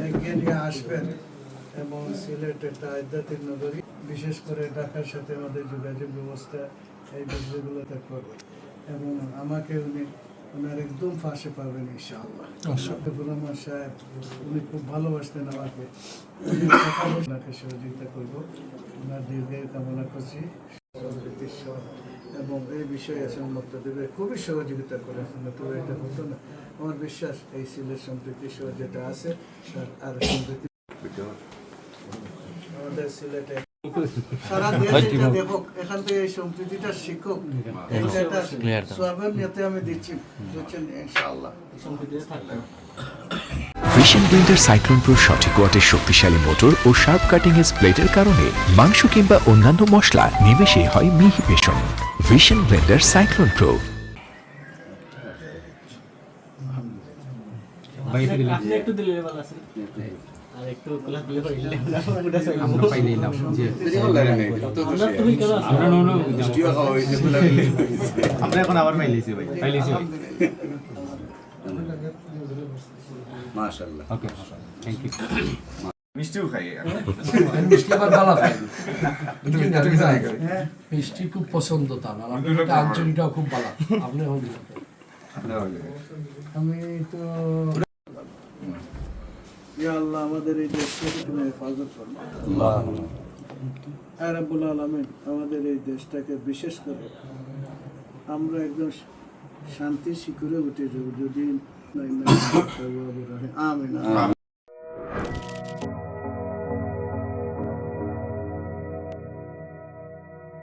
এগিয়ে নিয়ে আসবেন এবং সিলেটের আধ্যাত্মিক নগরী বিশেষ করে ঢাকার সাথে আমাদের যোগাযোগ ব্যবস্থা এই বিষয়গুলোতে করবেন এবং আমাকে ওনার একদম ফাঁসে পাবেন ইনশাআল্লাহ। রহমান সাহেব উনি খুব ভালোবাসতেন আমাকে, ওনাকে সহযোগিতা করব, ওনার দীর্ঘায়ু কামনা করছি এবং এই বিষয়ে সম্মত দেবে খুবই সহযোগিতা করে। তবে এটা হতো না, আমার বিশ্বাস এই সিলেট সম্প্রীতি সহ যেটা আছে তার আর সম্প্রীতি আমাদের সিলেটে সারা দেশে দেখো, এখান থেকে এই সম্প্রীতিটা শিখুক। সোয়াবের নিয়তে আমি দিচ্ছি, বুঝছেন ইনশাআল্লাহ। ভিশন ব্লেন্ডার সাইক্লোন প্রো সঠিক ওয়াটের শক্তিশালী মোটর ও শার্প কাটিং এজ প্লেটের কারণে মাংস কিংবা অন্যান্য মশলা নিমেষেই হয় মিহি বেসন। Vision blender Cyclone Pro. আপনি একটু দিলে ভালো আছে আর একটু ক্লাস দিলে পাইলাম যে তুমি কেন আমরা এখন আবার পাইলেছি ভাই মাশাআল্লাহ। Okay thank you. মিষ্টিও খাই মিষ্টি আবার ভালো খাই, মিষ্টি খুব পছন্দ তার, আর আমি আঞ্চলিকটাও খুব ভালো। আপনি আমি তো ইয়া আল্লাহ আমাদের এই দেশকে তুমি হেফাজত করো আল্লাহ রাব্বুল আলামিন। আমাদের এই দেশটাকে বিশেষ করে আমরা একদম শান্তি শিখরে উঠে যাব যদি আমিন।